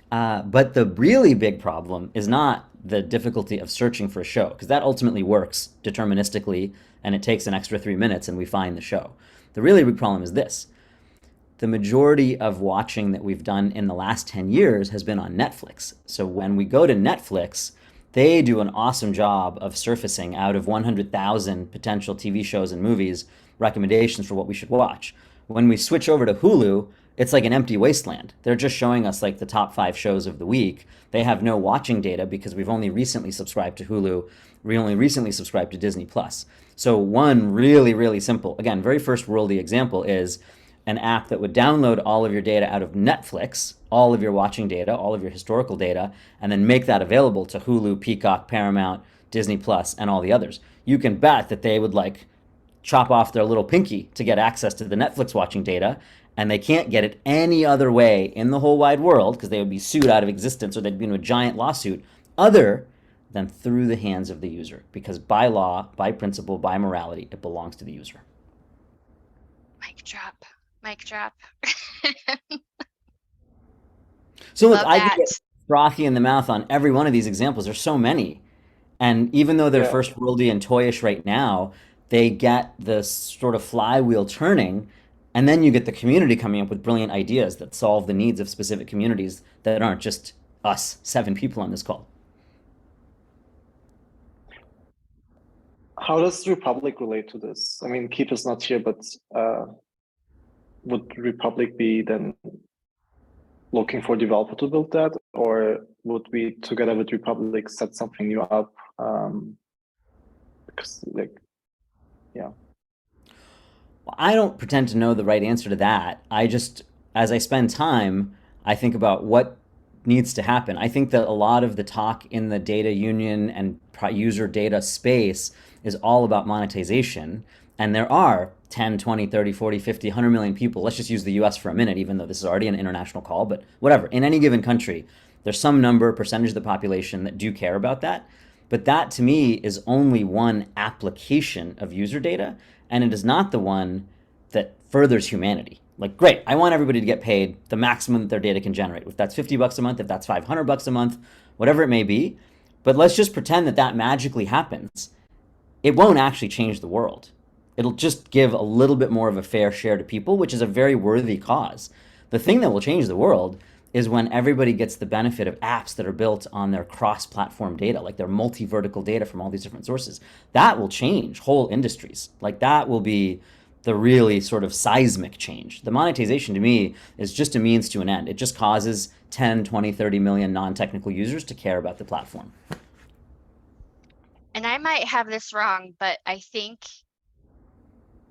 But the really big problem is not the difficulty of searching for a show, because that ultimately works deterministically and it takes an extra 3 minutes and we find the show. The really big problem is this. The majority of watching that we've done in the last 10 years has been on Netflix. So when we go to Netflix, they do an awesome job of surfacing out of 100,000 potential TV shows and movies recommendations for what we should watch. When we switch over to Hulu, it's like an empty wasteland. They're just showing us like the top 5 shows of the week. They have no watching data because we've only recently subscribed to Hulu. We only recently subscribed to Disney Plus. So one really, really simple, again, very first worldy example is an app that would download all of your data out of Netflix, all of your watching data, all of your historical data, and then make that available to Hulu, Peacock, Paramount, Disney Plus, and all the others. You can bet that they would like chop off their little pinky to get access to the Netflix watching data, and they can't get it any other way in the whole wide world because they would be sued out of existence or they'd be in a giant lawsuit other than through the hands of the user, because by law, by principle, by morality, it belongs to the user. Mic drop. Mic drop. So look, Love I could that. get frothy in the mouth on every one of these examples. There's so many. And even though they're Yeah. first worldy and toyish right now, they get the sort of flywheel turning. And then you get the community coming up with brilliant ideas that solve the needs of specific communities that aren't just us, 7 people on this call. How does Republic relate to this? I mean, Keith is not here, but would Republic be then looking for developer to build that, or would we together with Republic set something new up? Because like, yeah. Well, I don't pretend to know the right answer to that. I just, as I spend time, I think about what needs to happen. I think that a lot of the talk in the data union and user data space is all about monetization. And there are 10, 20, 30, 40, 50, 100 million people. Let's just use the US for a minute, even though this is already an international call, but whatever. In any given country, there's some number, percentage of the population that do care about that. But that to me is only one application of user data, and it is not the one that furthers humanity. Like, great, I want everybody to get paid the maximum that their data can generate. If that's $50 a month, if that's $500 a month, whatever it may be. But let's just pretend that that magically happens. It won't actually change the world. It'll just give a little bit more of a fair share to people, which is a very worthy cause. The thing that will change the world is when everybody gets the benefit of apps that are built on their cross-platform data, like their multi-vertical data from all these different sources. That will change whole industries. Like that will be the really sort of seismic change. The monetization to me is just a means to an end. It just causes 10, 20, 30 million non-technical users to care about the platform. And I might have this wrong, but I think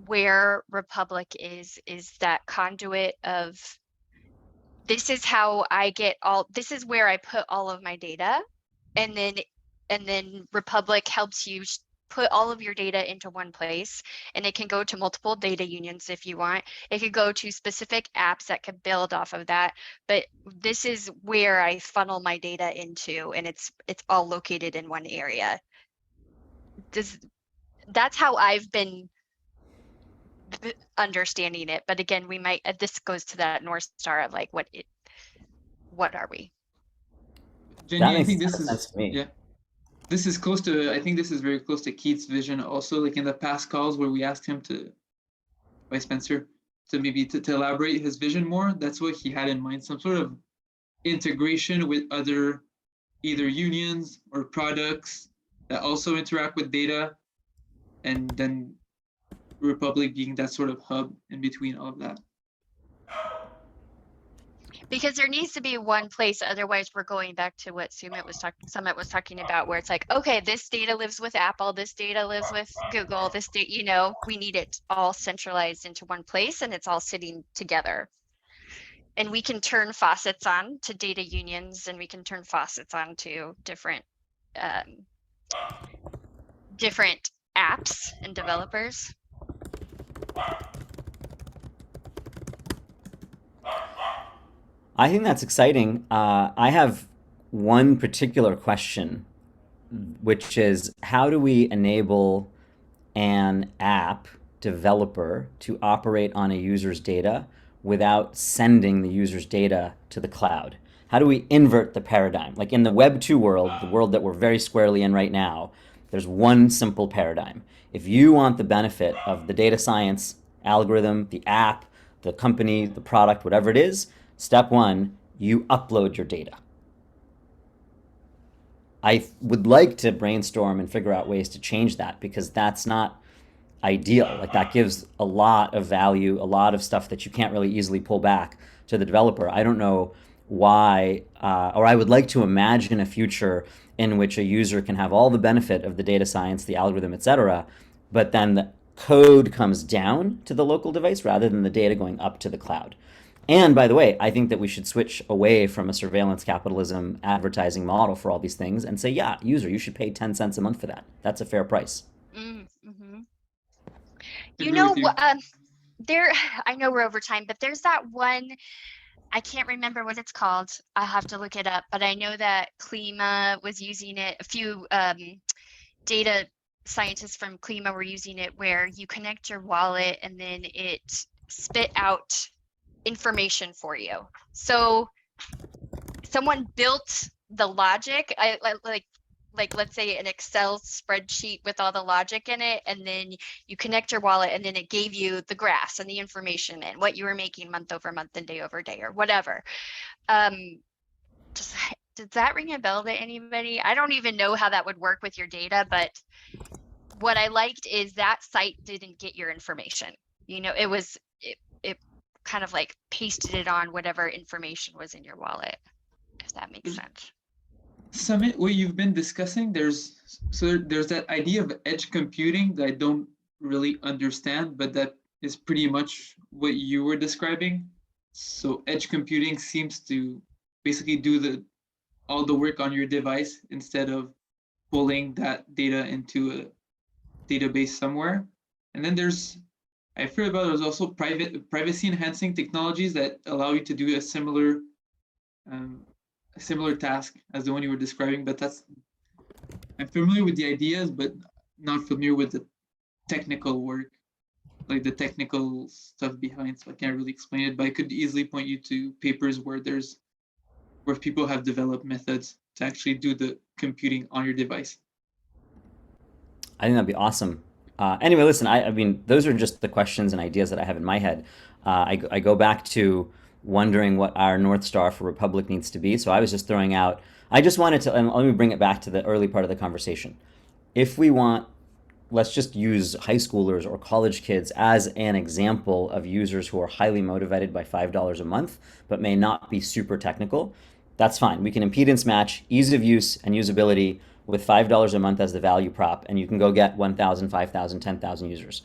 where Republic is that conduit of this is how I get this is where I put all of my data, and then Republic helps you put all of your data into one place, and it can go to multiple data unions if you want. It could go to specific apps that could build off of that, but this is where I funnel my data into, and it's all located in one area. That's how I've been understanding it, but again, we might this goes to that North Star of like what are we? Jenny, I makes think a this ton of sense is to me. yeah. This is close to I think this is very close to Keith's vision also, like in the past calls where we asked him to by Spencer to maybe to elaborate his vision more. That's what he had in mind, some sort of integration with other either unions or products that also interact with data, and then Republic being that sort of hub in between all of that. Because there needs to be one place, otherwise we're going back to what Summit was talking about, where it's like, okay, this data lives with Apple, this data lives with Google, this data, we need it all centralized into one place, and it's all sitting together. And we can turn faucets on to data unions, and we can turn faucets on to different apps and developers. I think that's exciting. I have one particular question which is how do we enable an app developer to operate on a user's data without sending the user's data to the cloud? How do we invert the paradigm? Like in the Web 2 world, the world that we're very squarely in right now, there's one simple paradigm. If you want the benefit of the data science algorithm, the app, the company, the product, whatever it is, step one, you upload your data. I would like to brainstorm and figure out ways to change that, because that's not ideal. Like that gives a lot of value, a lot of stuff that you can't really easily pull back to the developer. I don't know why, or I would like to imagine a future in which a user can have all the benefit of the data science, the algorithm, etc., but then the code comes down to the local device rather than the data going up to the cloud. And by the way, I think that we should switch away from a surveillance capitalism advertising model for all these things and say, yeah, user, you should pay 10 cents a month for that. That's a fair price. Mm-hmm. Agree You know, with you. there, I know we're over time, but there's that one, I can't remember what it's called. I have to look it up, but I know that Klima was using it. A few data scientists from Klima were using it, where you connect your wallet and then it spit out information for you. So someone built the logic, like let's say an Excel spreadsheet with all the logic in it, and then you connect your wallet and then it gave you the graphs and the information and what you were making month over month and day over day or whatever. Does that ring a bell to anybody? I don't even know how that would work with your data, but what I liked is that site didn't get your information. You know, it kind of like pasted it on whatever information was in your wallet, if that makes sense. Summit, what you've been discussing, there's that idea of edge computing that I don't really understand, but that is pretty much what you were describing. So edge computing seems to basically do all the work on your device instead of pulling that data into a database somewhere. And then I've heard about there's also privacy enhancing technologies that allow you to do a similar task as the one you were describing, but I'm familiar with the ideas, but not familiar with the technical work, like the technical stuff behind, so I can't really explain it, but I could easily point you to papers where people have developed methods to actually do the computing on your device. I think that'd be awesome. Anyway, listen, I mean, those are just the questions and ideas that I have in my head. I go back to wondering what our North Star for Republic needs to be. So I was just throwing out, I just wanted to, and let me bring it back to the early part of the conversation. If we want, let's just use high schoolers or college kids as an example of users who are highly motivated by $5 a month, but may not be super technical. That's fine. We can impedance match ease of use and usability with $5 a month as the value prop, and you can go get 1,000, 5,000, 10,000 users.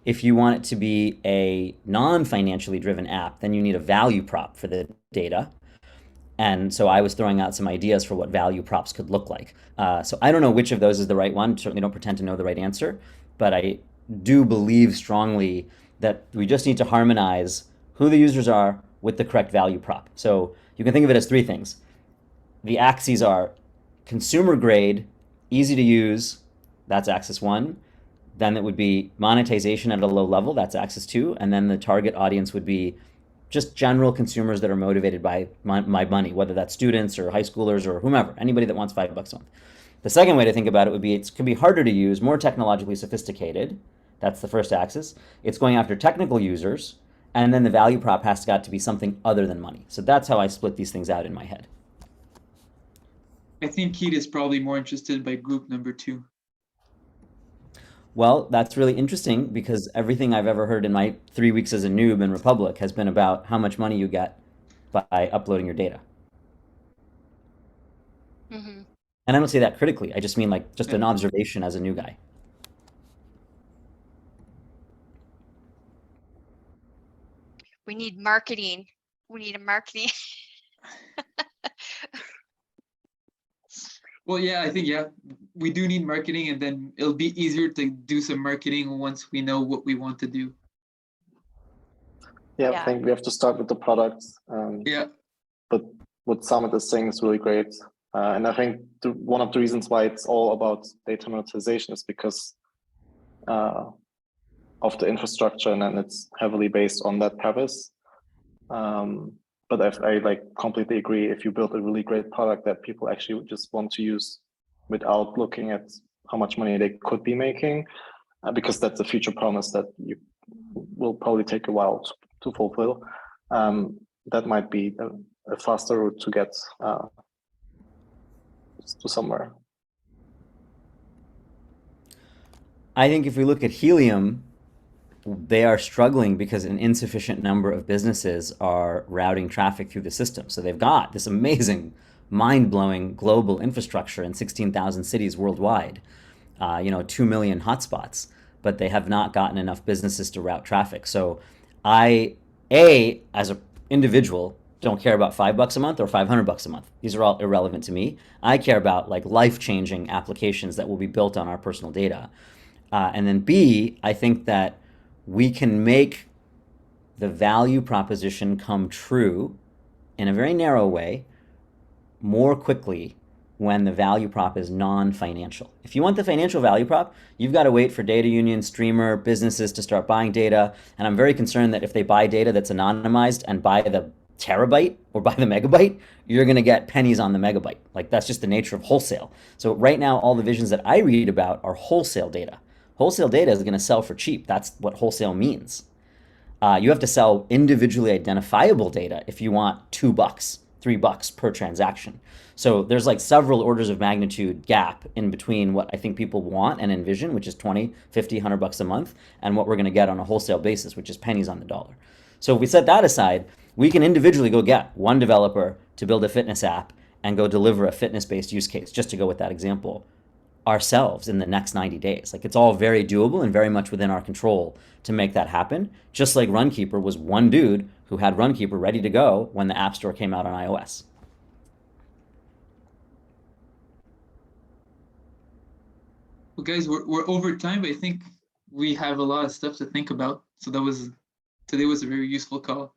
If you want it to be a non-financially driven app, then you need a value prop for the data. And so I was throwing out some ideas for what value props could look like. So I don't know which of those is the right one. Certainly don't pretend to know the right answer, but I do believe strongly that we just need to harmonize who the users are with the correct value prop. So you can think of it as three things. The axes are consumer grade, easy to use, that's axis 1. Then it would be monetization at a low level, that's axis 2. And then the target audience would be just general consumers that are motivated by my money, whether that's students or high schoolers or whomever, anybody that wants $5 a month. The second way to think about it would be it could be harder to use, more technologically sophisticated. That's the first axis. It's going after technical users, and then the value prop has got to be something other than money. So that's how I split these things out in my head. I think Keith is probably more interested by group number 2. Well, that's really interesting because everything I've ever heard in my 3 weeks as a noob in Republic has been about how much money you get by uploading your data. Mm-hmm. And I don't say that critically. I just mean like just an observation as a new guy. We need marketing. We need a marketing. Well, yeah, I think, we do need marketing, and then it'll be easier to do some marketing once we know what we want to do. Yeah, Yeah. I think we have to start with the products. Yeah. But what Summit is saying is really great. And I think one of the reasons why it's all about data monetization is because of the infrastructure, and then it's heavily based on that premise. But I like completely agree. If you build a really great product that people actually just want to use without looking at how much money they could be making, because that's a future promise that you will probably take a while to fulfill, that might be a faster route to get to somewhere. I think if we look at Helium, they are struggling because an insufficient number of businesses are routing traffic through the system. So they've got this amazing, mind-blowing global infrastructure in 16,000 cities worldwide, 2 million hotspots, but they have not gotten enough businesses to route traffic. So as an individual, don't care about $5 a month or $500 a month. These are all irrelevant to me. I care about like life-changing applications that will be built on our personal data. And then B, I think that we can make the value proposition come true in a very narrow way more quickly when the value prop is non-financial. If you want the financial value prop, you've got to wait for data union, streamer, businesses to start buying data. And I'm very concerned that if they buy data that's anonymized and buy the terabyte or by the megabyte, you're going to get pennies on the megabyte. Like that's just the nature of wholesale. So right now, all the visions that I read about are wholesale data. Wholesale data is going to sell for cheap. That's what wholesale means. You have to sell individually identifiable data if you want $2, $3 per transaction. So there's like several orders of magnitude gap in between what I think people want and envision, which is 20, 50, $100 a month, and what we're going to get on a wholesale basis, which is pennies on the dollar. So if we set that aside, we can individually go get one developer to build a fitness app and go deliver a fitness-based use case, just to go with that example, ourselves in the next 90 days. Like it's all very doable and very much within our control to make that happen. Just like Runkeeper was one dude who had Runkeeper ready to go when the App Store came out on iOS. Well, guys, we're over time, but I think we have a lot of stuff to think about. So today was a very useful call.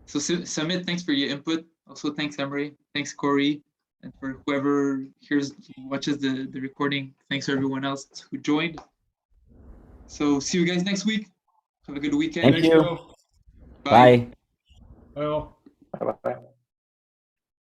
So Samit, thanks for your input. Also, thanks Emre, thanks Corey, and for whoever watches the recording. Thanks for everyone else who joined. So see you guys next week. Have a good weekend. Thank you. All. Bye. Bye all. Bye-bye.